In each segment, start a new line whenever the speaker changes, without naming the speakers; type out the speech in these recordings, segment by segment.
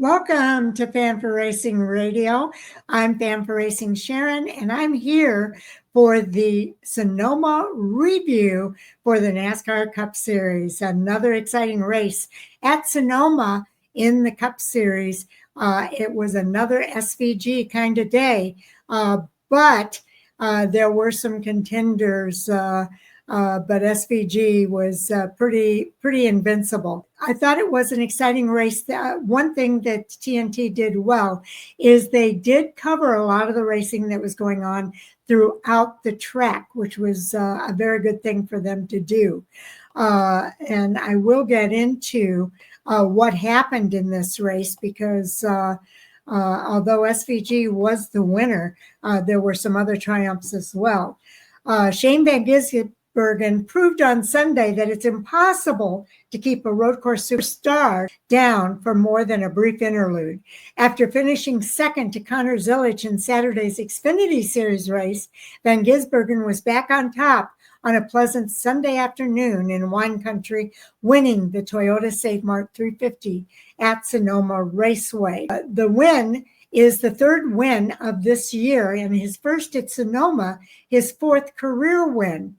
Welcome to Fan for Racing Radio. I'm Fan for Racing Sharon, and I'm here for the Sonoma review for the NASCAR Cup Series. Another exciting race at Sonoma in the Cup Series. It was another SVG kind of day, but there were some contenders. But SVG was pretty invincible. I thought it was an exciting race. One thing that TNT did well is they did cover a lot of the racing that was going on throughout the track, which was a very good thing for them to do. And I will get into what happened in this race because although SVG was the winner, there were some other triumphs as well. Shane Van Gisbergen proved on Sunday that it's impossible to keep a road course superstar down for more than a brief interlude. After finishing second to Connor Zilisch in Saturday's Xfinity Series race, Van Gisbergen was back on top on a pleasant Sunday afternoon in wine country, winning the Toyota Save Mart 350 at Sonoma Raceway. The win is the third win of this year and his first at Sonoma, his fourth career win.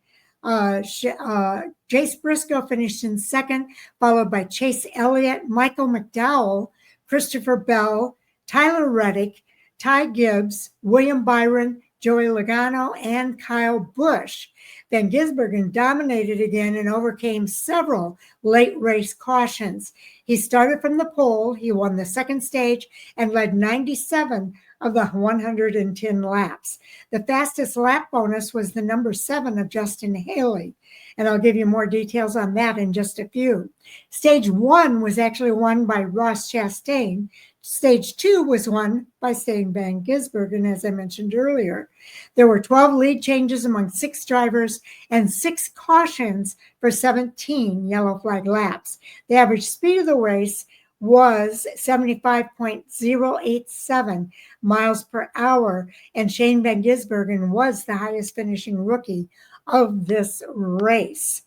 Chase Briscoe finished in second, followed by Chase Elliott, Michael McDowell, Christopher Bell, Tyler Reddick, Ty Gibbs, William Byron, Joey Logano, and Kyle Busch. Van Gisbergen dominated again and overcame several late race cautions. He started from the pole, he won the second stage, and led 97 of the 110 laps. The fastest lap bonus was the number 7 of Justin Haley, and I'll give you more details on that in just a few. Stage 1 was actually won by Ross Chastain. Stage 2 was won by Shane Van Gisbergen, as I mentioned earlier. There were 12 lead changes among 6 drivers and 6 cautions for 17 yellow flag laps. The average speed of the race was 75.087 miles per hour, and Shane Van Gisbergen was the highest finishing rookie of this race.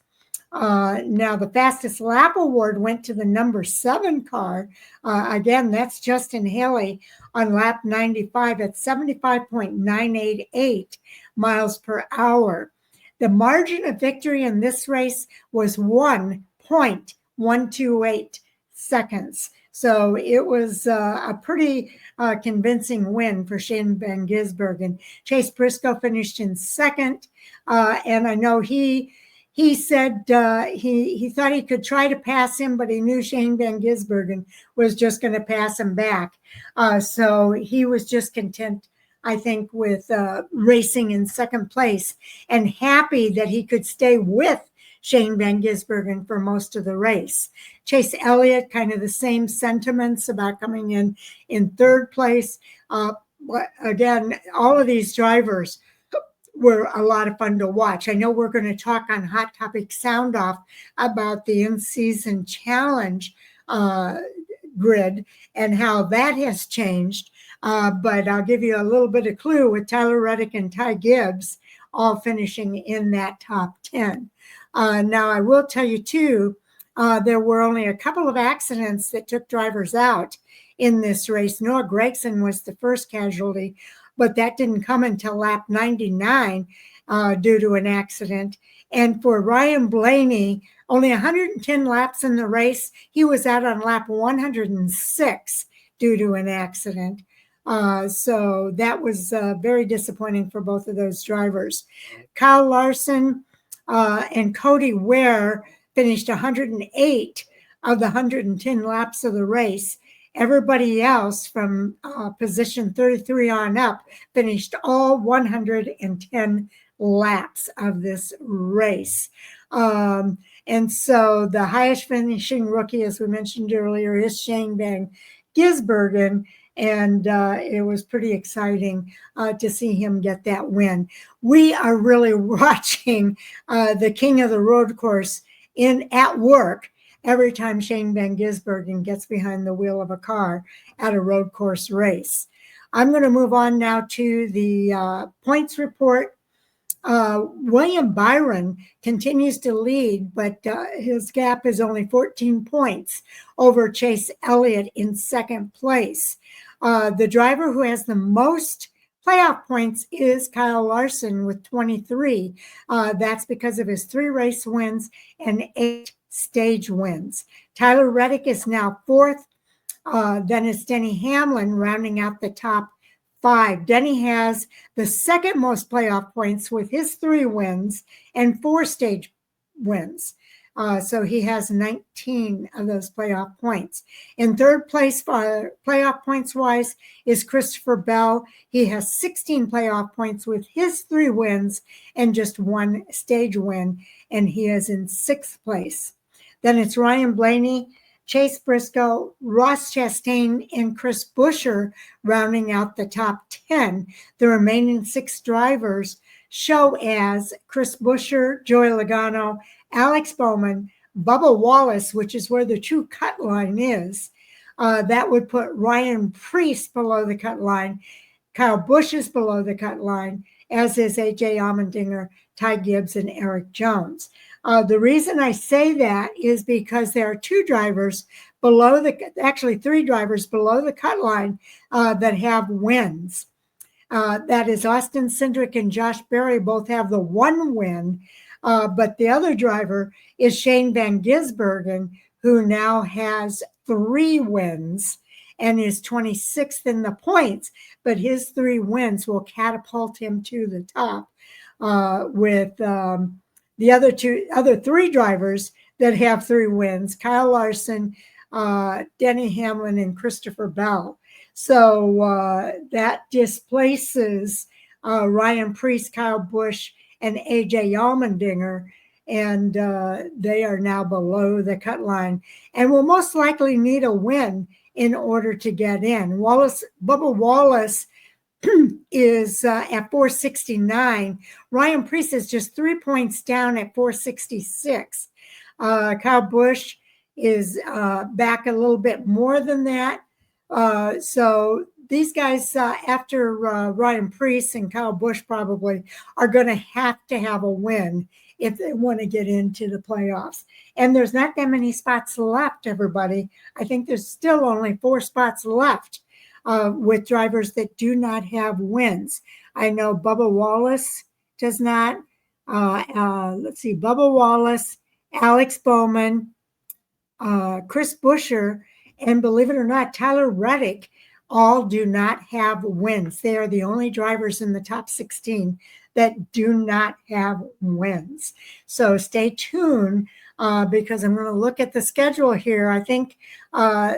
Now, the fastest lap award went to the number 7 car. Again, that's Justin Haley on lap 95 at 75.988 miles per hour. The margin of victory in this race was 1.128 seconds. So it was a pretty convincing win for Shane Van Gisbergen. Chase Briscoe finished in second, and I know he said he thought he could try to pass him, but he knew Shane Van Gisbergen was just going to pass him back. So he was just content, I think, with racing in second place and happy that he could stay with Shane Van Gisbergen for most of the race. Chase Elliott, kind of the same sentiments about coming in third place. Again, all of these drivers were a lot of fun to watch. I know we're going to talk on Hot Topic Sound Off about the in-season challenge grid and how that has changed. But I'll give you a little bit of clue with Tyler Reddick and Ty Gibbs all finishing in that top 10. Now, I will tell you, too, there were only a couple of accidents that took drivers out in this race. Noah Gragson was the first casualty, but that didn't come until lap 99 due to an accident. And for Ryan Blaney, only 110 laps in the race. He was out on lap 106 due to an accident. So that was very disappointing for both of those drivers. Kyle Larson and Cody Ware finished 108 of the 110 laps of the race. Everybody else from position 33 on up finished all 110 laps of this race. And so the highest finishing rookie, as we mentioned earlier, is Shane Van Gisbergen. And it was pretty exciting to see him get that win. We are really watching the king of the road course at work every time Shane Van Gisbergen gets behind the wheel of a car at a road course race. I'm going to move on now to the points report. William Byron continues to lead, but his gap is only 14 points over Chase Elliott in second place. The driver who has the most playoff points is Kyle Larson with 23. That's because of his 3 race wins and 8 stage wins. Tyler Reddick is now 4th. Then it's Denny Hamlin rounding out the top 5. Denny has the second most playoff points with his 3 wins and 4 stage wins. So he has 19 of those playoff points. In third place, playoff points wise, is Christopher Bell. He has 16 playoff points with his 3 wins and just 1 stage win, and he is in 6th place. Then it's Ryan Blaney, Chase Briscoe, Ross Chastain, and Chris Buescher rounding out the top 10. The remaining 6 drivers show as Chris Buescher, Joey Logano, Alex Bowman, Bubba Wallace, which is where the true cut line is. That would put Ryan Preece below the cut line. Kyle Busch is below the cut line, as is AJ Allmendinger, Ty Gibbs, and Eric Jones. The reason I say that is because there are 2 drivers below actually 3 drivers below the cut line that have wins. That is Austin Cindric and Josh Berry both have the 1 win, but the other driver is Shane Van Gisbergen, who now has 3 wins and is 26th in the points, but his 3 wins will catapult him to the top with the other 3 drivers that have 3 wins, Kyle Larson, Denny Hamlin, and Christopher Bell. So that displaces Ryan Preece, Kyle Busch, and AJ Allmendinger, and they are now below the cut line and will most likely need a win in order to get in. Bubba Wallace is at 469. Ryan Preece is just 3 points down at 466. Kyle Busch is back a little bit more than that. So these guys, after Ryan Preece and Kyle Busch probably, are going to have a win if they want to get into the playoffs. And there's not that many spots left, everybody. I think there's still only 4 spots left with drivers that do not have wins. I know Bubba Wallace does not. Let's see, Bubba Wallace, Alex Bowman, Chris Buescher, and believe it or not, Tyler Reddick all do not have wins. They are the only drivers in the top 16 that do not have wins. So stay tuned because I'm going to look at the schedule here. I think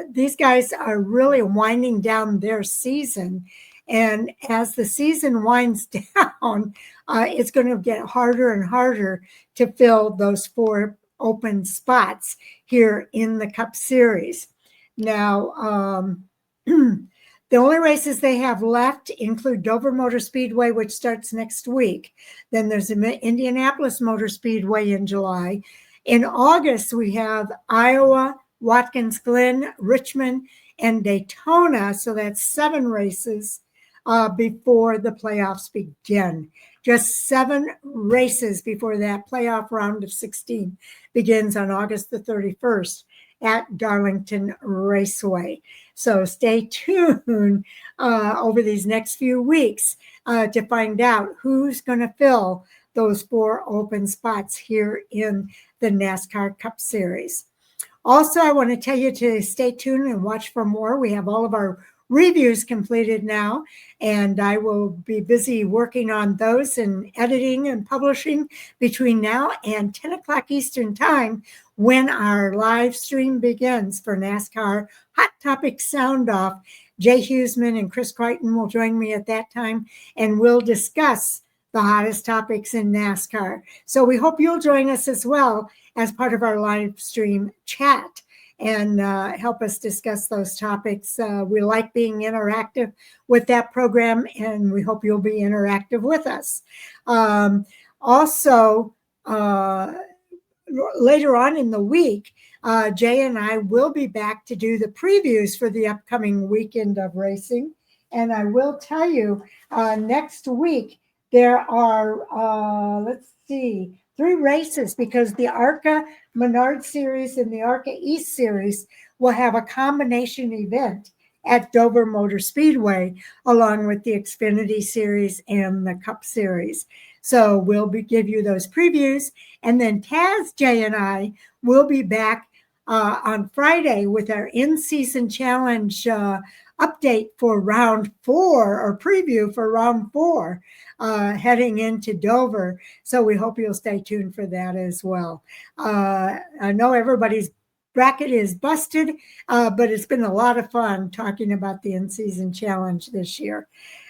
these guys are really winding down their season. And as the season winds down, it's going to get harder and harder to fill those 4 open spots here in the Cup Series. Now, the only races they have left include Dover Motor Speedway, which starts next week. Then there's Indianapolis Motor Speedway in July. In August, we have Iowa, Watkins Glen, Richmond, and Daytona. So that's 7 races before the playoffs begin. Just 7 races before that playoff round of 16 begins on August the 31st at Darlington Raceway. So stay tuned over these next few weeks to find out who's going to fill those 4 open spots here in the NASCAR Cup Series. Also, I want to tell you to stay tuned and watch for more. We have all of our reviews completed now, and I will be busy working on those and editing and publishing between now and 10 o'clock Eastern Time when our live stream begins for NASCAR Hot Topic Sound Off. Jay Hughesman and Chris Crichton will join me at that time, and we'll discuss the hottest topics in NASCAR. So we hope you'll join us as well as part of our live stream chat and help us discuss those topics. We like being interactive with that program, and we hope you'll be interactive with us. Also, later on in the week, Jay and I will be back to do the previews for the upcoming weekend of racing. And I will tell you, next week, there are, let's see, 3 races because the ARCA Menard Series and the ARCA East Series will have a combination event at Dover Motor Speedway, along with the Xfinity Series and the Cup Series. So we'll give you those previews. And then Taz, Jay, and I will be back on Friday with our in-season challenge update for round 4, or preview for round 4, heading into Dover. So we hope you'll stay tuned for that as well. I know everybody's bracket is busted, but it's been a lot of fun talking about the in-season challenge this year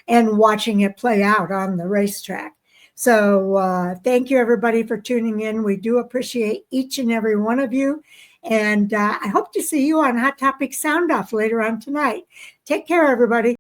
and watching it play out on the racetrack. So thank you, everybody, for tuning in. We do appreciate each and every one of you. And I hope to see you on Hot Topic Sound Off later on tonight. Take care, everybody.